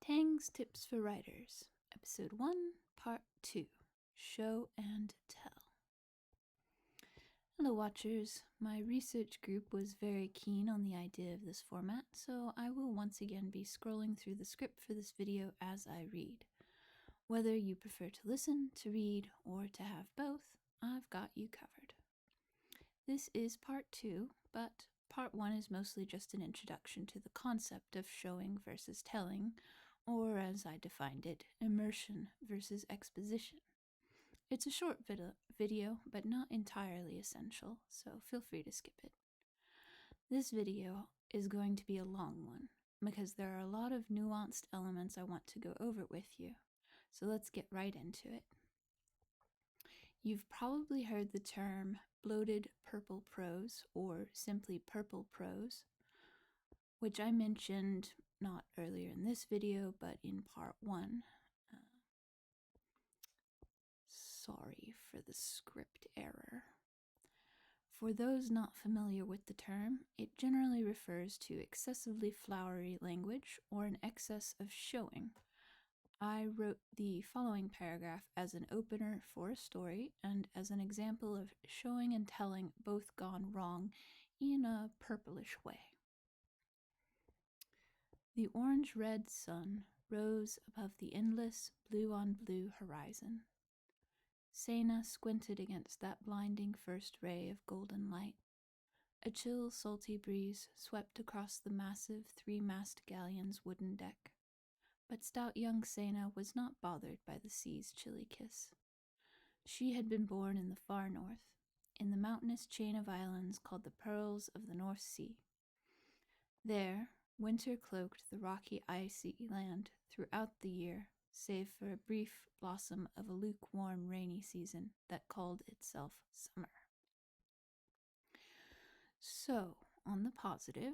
Tang's Tips for Writers, Episode 1, Part 2, Show and Tell. Hello Watchers, my research group was very keen on the idea of this format, so I will once again be scrolling through the script for this video as I read. Whether you prefer to listen, to read, or to have both, I've got you covered. This is Part 2, but Part 1 is mostly just an introduction to the concept of showing versus telling, or as I defined it, immersion versus exposition. It's a short video, but not entirely essential, so feel free to skip it. This video is going to be a long one, because there are a lot of nuanced elements I want to go over with you, so let's get right into it. You've probably heard the term bloated purple prose, or simply purple prose, which I mentioned not earlier in this video, but in part 1. Sorry for the script error. For those not familiar with the term, it generally refers to excessively flowery language or an excess of showing. I wrote the following paragraph as an opener for a story and as an example of showing and telling both gone wrong in a purplish way. The orange-red sun rose above the endless blue-on-blue horizon. Sena squinted against that blinding first ray of golden light. A chill, salty breeze swept across the massive three-mast galleon's wooden deck. But stout young Sena was not bothered by the sea's chilly kiss. She had been born in the far north, in the mountainous chain of islands called the Pearls of the North Sea. There, winter cloaked the rocky, icy land throughout the year, save for a brief blossom of a lukewarm, rainy season that called itself summer. So, on the positive,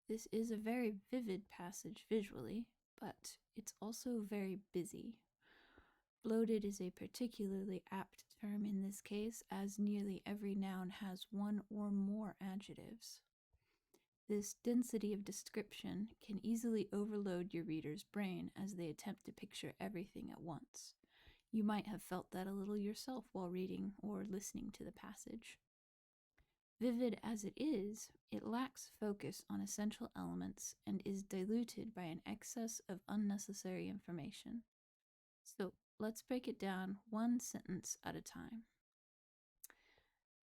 this is a very vivid passage visually, but it's also very busy. Bloated is a particularly apt term in this case, as nearly every noun has one or more adjectives. This density of description can easily overload your reader's brain as they attempt to picture everything at once. You might have felt that a little yourself while reading or listening to the passage. Vivid as it is, it lacks focus on essential elements and is diluted by an excess of unnecessary information. So let's break it down one sentence at a time.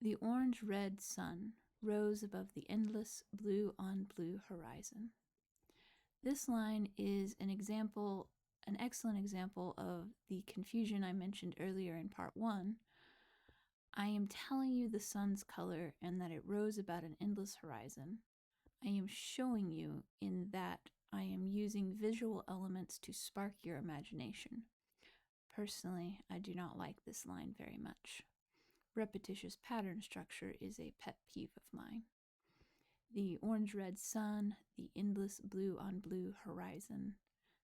The orange-red sun rose above the endless blue-on-blue horizon. This line is an excellent example of the confusion I mentioned earlier in part 1. I am telling you the sun's color and that it rose about an endless horizon. I am showing you in that I am using visual elements to spark your imagination. Personally, I do not like this line very much. Repetitious pattern structure is a pet peeve of mine. The orange-red sun, the endless blue-on-blue horizon.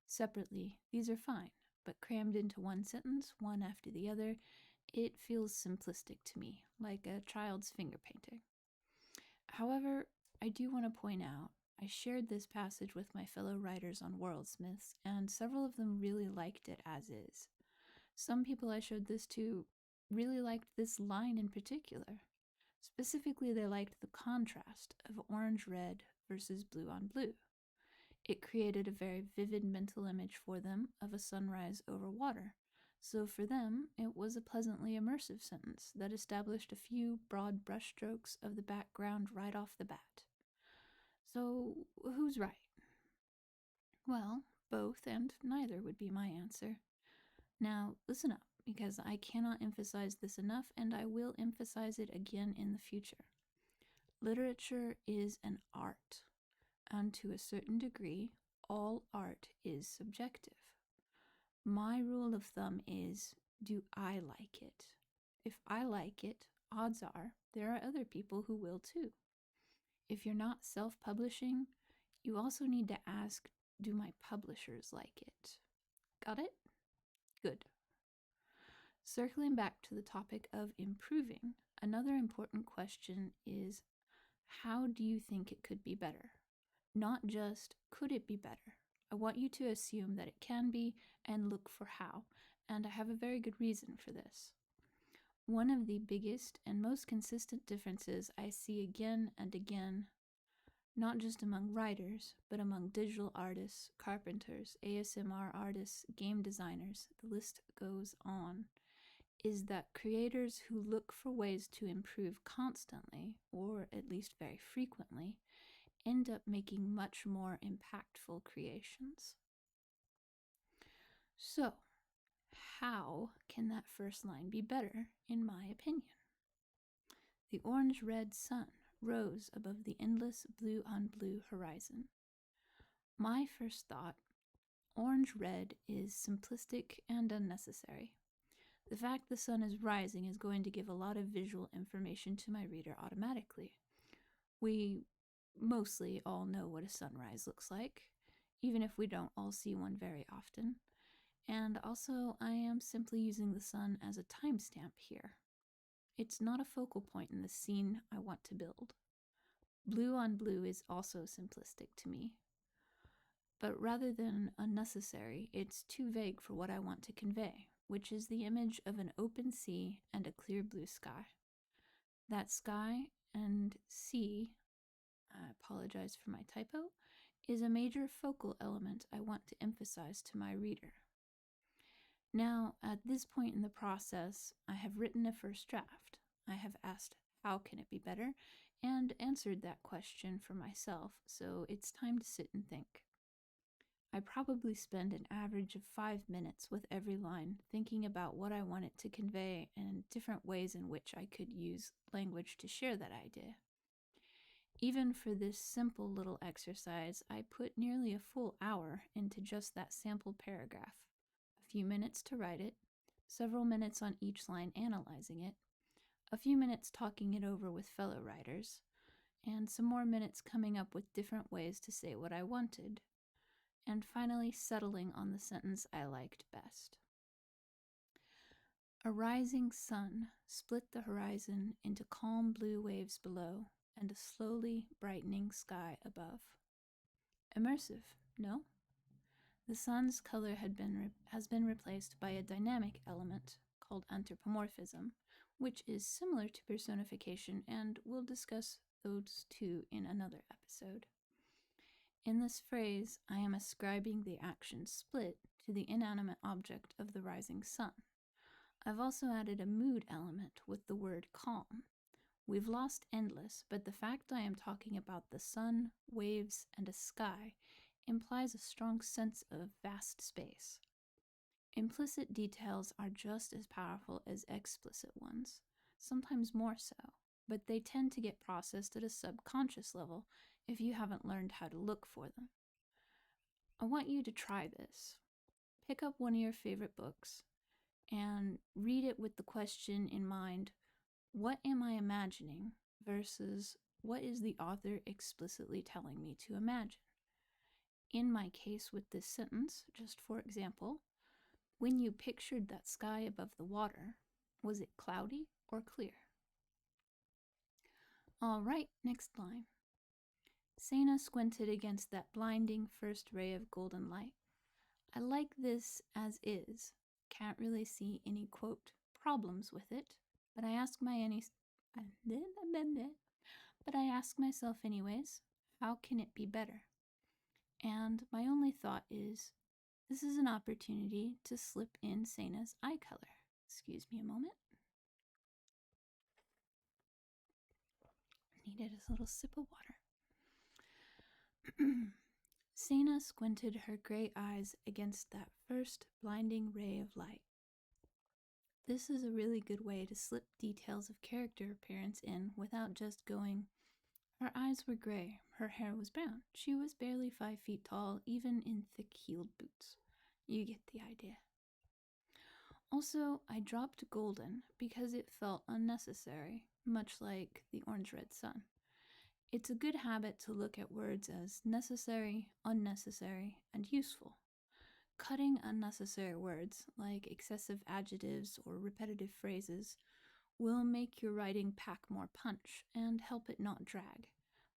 Separately, these are fine, but crammed into one sentence, one after the other, it feels simplistic to me, like a child's finger painting. However, I do want to point out, I shared this passage with my fellow writers on Worldsmyths, and several of them really liked it as is. Some people I showed this to really liked this line in particular. Specifically, they liked the contrast of orange-red versus blue-on-blue. It created a very vivid mental image for them of a sunrise over water. So for them, it was a pleasantly immersive sentence that established a few broad brushstrokes of the background right off the bat. So who's right? Well, both and neither would be my answer. Now, listen up, because I cannot emphasize this enough, and I will emphasize it again in the future. Literature is an art, and to a certain degree, all art is subjective. My rule of thumb is, do I like it? If I like it, odds are there are other people who will too. If you're not self-publishing, you also need to ask, do my publishers like it? Got it? Good. Circling back to the topic of improving, another important question is, how do you think it could be better? Not just, could it be better? I want you to assume that it can be and look for how, and I have a very good reason for this. One of the biggest and most consistent differences I see again and again, not just among writers, but among digital artists, carpenters, ASMR artists, game designers, the list goes on, is that creators who look for ways to improve constantly, or at least very frequently, end up making much more impactful creations. So, how can that first line be better, in my opinion? The orange-red sun rose above the endless blue-on-blue horizon. My first thought, orange-red is simplistic and unnecessary. The fact the sun is rising is going to give a lot of visual information to my reader automatically. We mostly all know what a sunrise looks like, even if we don't all see one very often. And also, I am simply using the sun as a timestamp here. It's not a focal point in the scene I want to build. Blue on blue is also simplistic to me. But rather than unnecessary, it's too vague for what I want to convey, which is the image of an open sea and a clear blue sky. That sky and sea, I apologize for my typo, is a major focal element I want to emphasize to my reader. Now, at this point in the process, I have written a first draft. I have asked, how can it be better? And answered that question for myself, so it's time to sit and think. I probably spend an average of 5 minutes with every line, thinking about what I want it to convey and different ways in which I could use language to share that idea. Even for this simple little exercise, I put nearly a full hour into just that sample paragraph. A few minutes to write it, several minutes on each line analyzing it, a few minutes talking it over with fellow writers, and some more minutes coming up with different ways to say what I wanted, and finally settling on the sentence I liked best. A rising sun split the horizon into calm blue waves below and a slowly brightening sky above. Immersive, no? The sun's color has been replaced by a dynamic element called anthropomorphism, which is similar to personification, and we'll discuss those two in another episode. In this phrase, I am ascribing the action split to the inanimate object of the rising sun. I've also added a mood element with the word calm. We've lost endless, but the fact I am talking about the sun, waves, and a sky implies a strong sense of vast space. Implicit details are just as powerful as explicit ones, sometimes more so, but they tend to get processed at a subconscious level if you haven't learned how to look for them. I want you to try this. Pick up one of your favorite books and read it with the question in mind, what am I imagining versus what is the author explicitly telling me to imagine? In my case with this sentence, just for example, when you pictured that sky above the water, was it cloudy or clear? All right, next line. Sena squinted against that blinding first ray of golden light. I like this as is. Can't really see any, quote, problems with it, but I ask myself anyways, how can it be better? And my only thought is, this is an opportunity to slip in Sena's eye color. Excuse me a moment. Needed a little sip of water. Sena squinted her gray eyes against that first blinding ray of light. This is a really good way to slip details of character appearance in without just going, her eyes were gray, her hair was brown, she was barely 5 feet tall, even in thick-heeled boots. You get the idea. Also, I dropped golden because it felt unnecessary, much like the orange-red sun. It's a good habit to look at words as necessary, unnecessary, and useful. Cutting unnecessary words, like excessive adjectives or repetitive phrases, will make your writing pack more punch and help it not drag.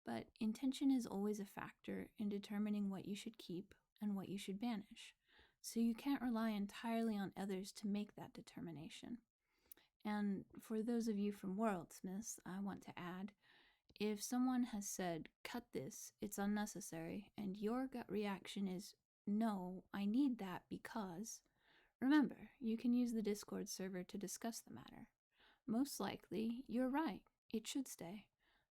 But intention is always a factor in determining what you should keep and what you should banish. So you can't rely entirely on others to make that determination. And for those of you from Worldsmyths, I want to add, if someone has said, cut this, it's unnecessary, and your gut reaction is, no, I need that because, remember, you can use the Discord server to discuss the matter. Most likely, you're right, it should stay,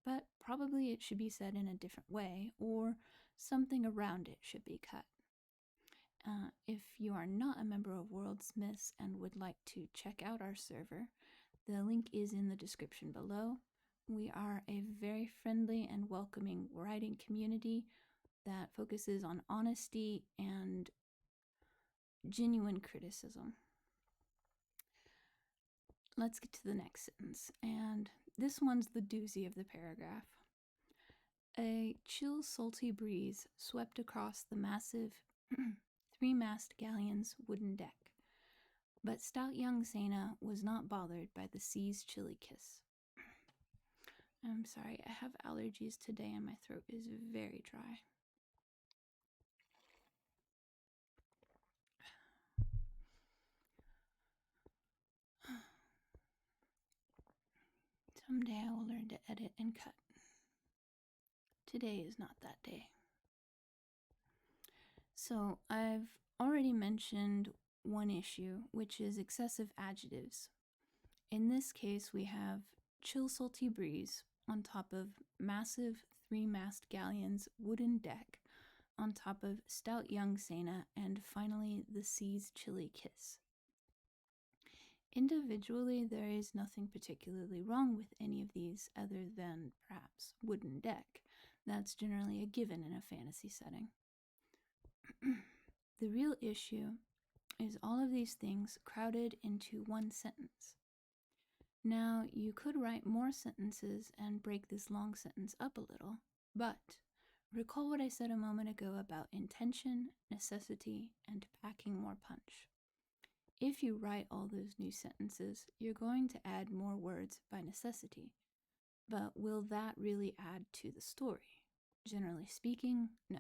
but probably it should be said in a different way, or something around it should be cut. If you are not a member of Worldsmyths and would like to check out our server, the link is in the description below. We are a very friendly and welcoming writing community that focuses on honesty and genuine criticism. Let's get to the next sentence, and this one's the doozy of the paragraph. A chill, salty breeze swept across the massive three-mast galleon's wooden deck, but stout young Sena was not bothered by the sea's chilly kiss. I'm sorry, I have allergies today and my throat is very dry. Someday I will learn to edit and cut. Today is not that day. So I've already mentioned one issue, which is excessive adjectives. In this case, we have chill, salty breeze on top of massive three-mast galleon's wooden deck, on top of stout young Sena, and finally the sea's chilly kiss. Individually, there is nothing particularly wrong with any of these other than perhaps wooden deck. That's generally a given in a fantasy setting. The real issue is all of these things crowded into one sentence. Now, you could write more sentences and break this long sentence up a little, but recall what I said a moment ago about intention, necessity, and packing more punch. If you write all those new sentences, you're going to add more words by necessity. But will that really add to the story? Generally speaking, no.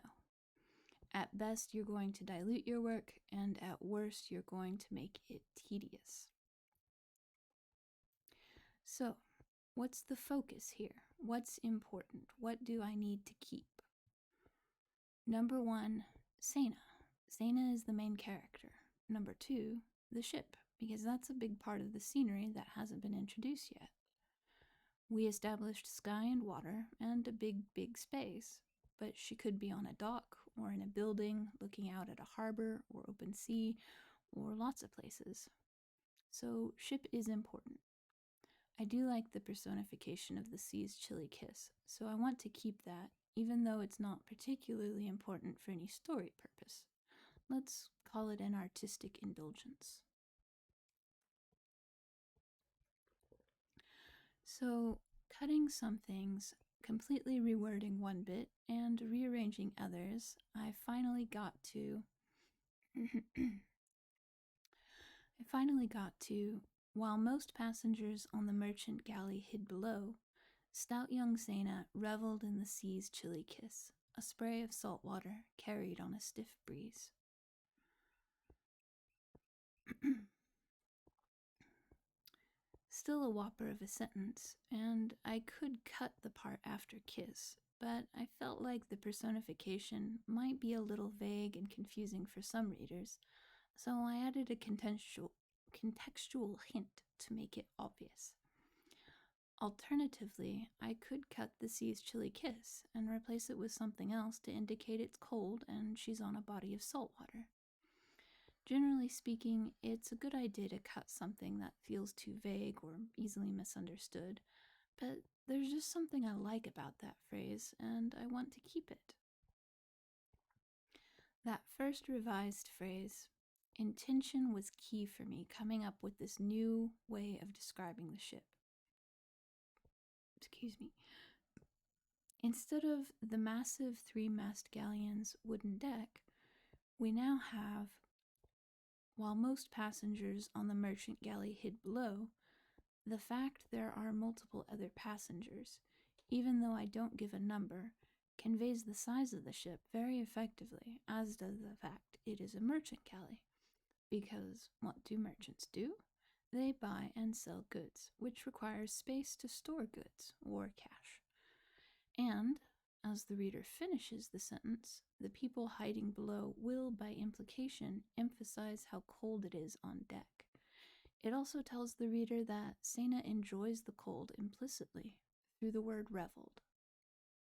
At best, you're going to dilute your work, and at worst, you're going to make it tedious. So, what's the focus here? What's important? What do I need to keep? Number 1, Sena. Sena is the main character. Number 2, the ship, because that's a big part of the scenery that hasn't been introduced yet. We established sky and water and a big space, but she could be on a dock or in a building looking out at a harbor or open sea or lots of places. So ship is important. I do like the personification of the sea's chilly kiss, so I want to keep that, even though it's not particularly important for any story purpose. Let's call it an artistic indulgence. So, cutting some things, completely rewording one bit, and rearranging others, I finally got to while most passengers on the merchant galley hid below, stout young Sena reveled in the sea's chilly kiss, a spray of salt water carried on a stiff breeze. Still a whopper of a sentence, and I could cut the part after kiss, but I felt like the personification might be a little vague and confusing for some readers, so I added a contextual hint to make it obvious. Alternatively, I could cut the sea's chilly kiss and replace it with something else to indicate it's cold and she's on a body of salt water. Generally speaking, it's a good idea to cut something that feels too vague or easily misunderstood, but there's just something I like about that phrase, and I want to keep it. That first revised phrase, intention, was key for me coming up with this new way of describing the ship. Excuse me. Instead of the massive three-mast galleon's wooden deck, we now have, while most passengers on the merchant galley hid below, the fact there are multiple other passengers, even though I don't give a number, conveys the size of the ship very effectively, as does the fact it is a merchant galley. Because what do merchants do? They buy and sell goods, which requires space to store goods or cash. And, as the reader finishes the sentence, the people hiding below will, by implication, emphasize how cold it is on deck. It also tells the reader that Sena enjoys the cold implicitly through the word reveled.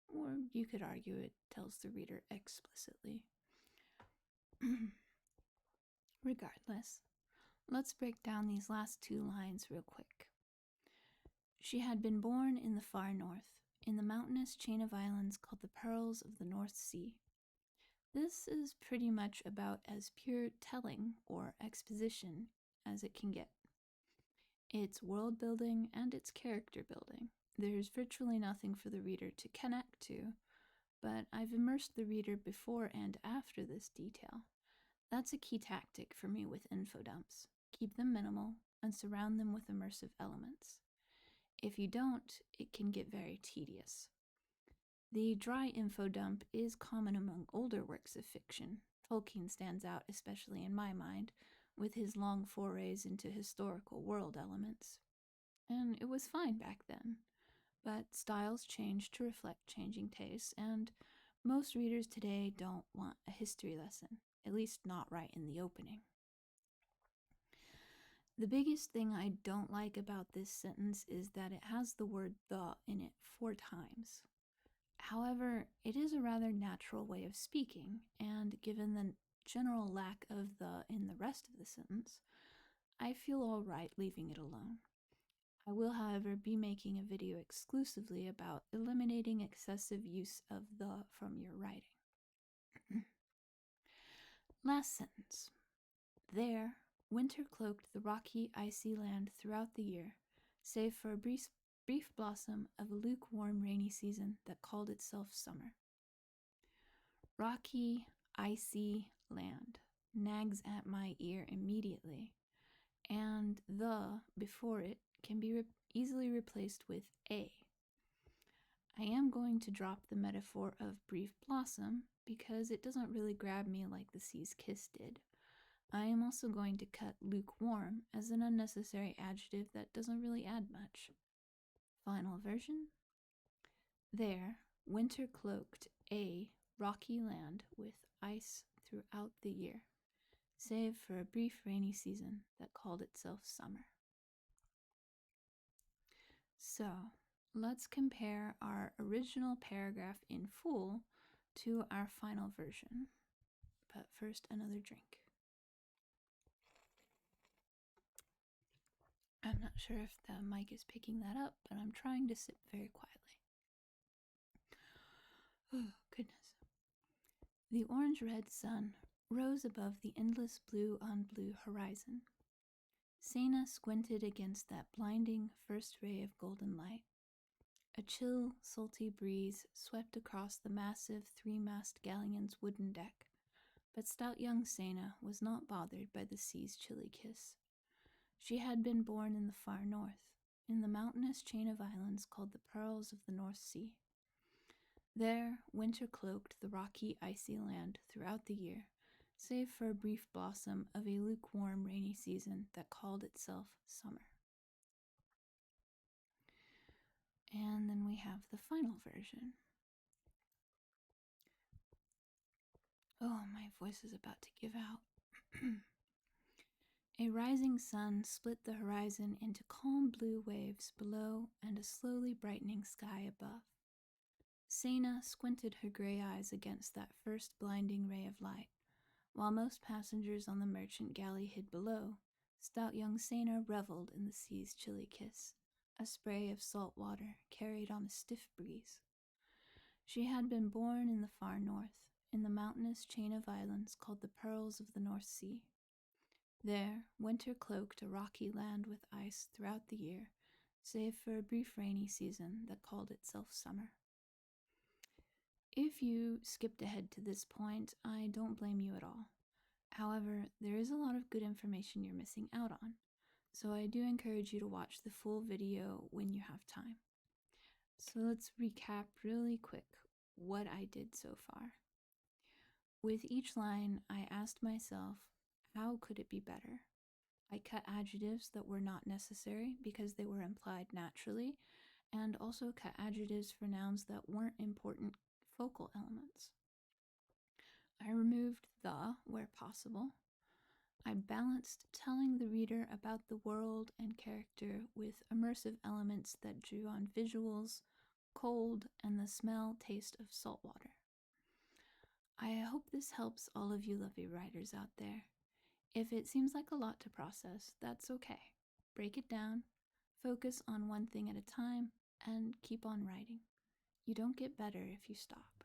Or you could argue it tells the reader explicitly. Regardless, let's break down these last two lines real quick. She had been born in the far north, in the mountainous chain of islands called the Pearls of the North Sea. This is pretty much about as pure telling or exposition as it can get. It's world building and it's character building. There's virtually nothing for the reader to connect to, but I've immersed the reader before and after this detail. That's a key tactic for me with info dumps. Keep them minimal and surround them with immersive elements. If you don't, it can get very tedious. The dry info dump is common among older works of fiction. Tolkien stands out, especially in my mind, with his long forays into historical world elements. And it was fine back then. But styles change to reflect changing tastes, and most readers today don't want a history lesson, at least not right in the opening. The biggest thing I don't like about this sentence is that it has the word the in it 4 times. However, it is a rather natural way of speaking, and given the general lack of the in the rest of the sentence, I feel alright leaving it alone. I will, however, be making a video exclusively about eliminating excessive use of the from your writing. Last sentence. There, winter cloaked the rocky, icy land throughout the year, save for a brief blossom of a lukewarm, rainy season that called itself summer. Rocky, icy land nags at my ear immediately, and the before it can be easily replaced with a. I am going to drop the metaphor of brief blossom because it doesn't really grab me like the sea's kiss did. I am also going to cut lukewarm as an unnecessary adjective that doesn't really add much. Final version. There, winter cloaked a rocky land with ice throughout the year, save for a brief rainy season that called itself summer. So, let's compare our original paragraph in full to our final version. But first, another drink. I'm not sure if the mic is picking that up, but I'm trying to sip very quietly. Oh, goodness. The orange-red sun rose above the endless blue on blue horizon. Sena squinted against that blinding first ray of golden light. A chill, salty breeze swept across the massive 3-mast galleon's wooden deck, but stout young Sena was not bothered by the sea's chilly kiss. She had been born in the far north, in the mountainous chain of islands called the Pearls of the North Sea. There, winter cloaked the rocky, icy land throughout the year, save for a brief blossom of a lukewarm, rainy season that called itself summer. And then we have the final version. Oh, my voice is about to give out. A rising sun split the horizon into calm blue waves below and a slowly brightening sky above. Sena squinted her gray eyes against that first blinding ray of light. While most passengers on the merchant galley hid below, stout young Sena reveled in the sea's chilly kiss, a spray of salt water carried on a stiff breeze. She had been born in the far north, in the mountainous chain of islands called the Pearls of the North Sea. There, winter cloaked a rocky land with ice throughout the year, save for a brief rainy season that called itself summer. If you skipped ahead to this point, I don't blame you at all. However, there is a lot of good information you're missing out on, so I do encourage you to watch the full video when you have time. So let's recap really quick what I did so far. With each line, I asked myself, how could it be better? I cut adjectives that were not necessary because they were implied naturally, and also cut adjectives for nouns that weren't important focal elements. I removed the where possible. I balanced telling the reader about the world and character with immersive elements that drew on visuals, cold, and the smell taste of salt water. I hope this helps all of you lovely writers out there. If it seems like a lot to process, that's okay. Break it down, focus on one thing at a time, and keep on writing. You don't get better if you stop.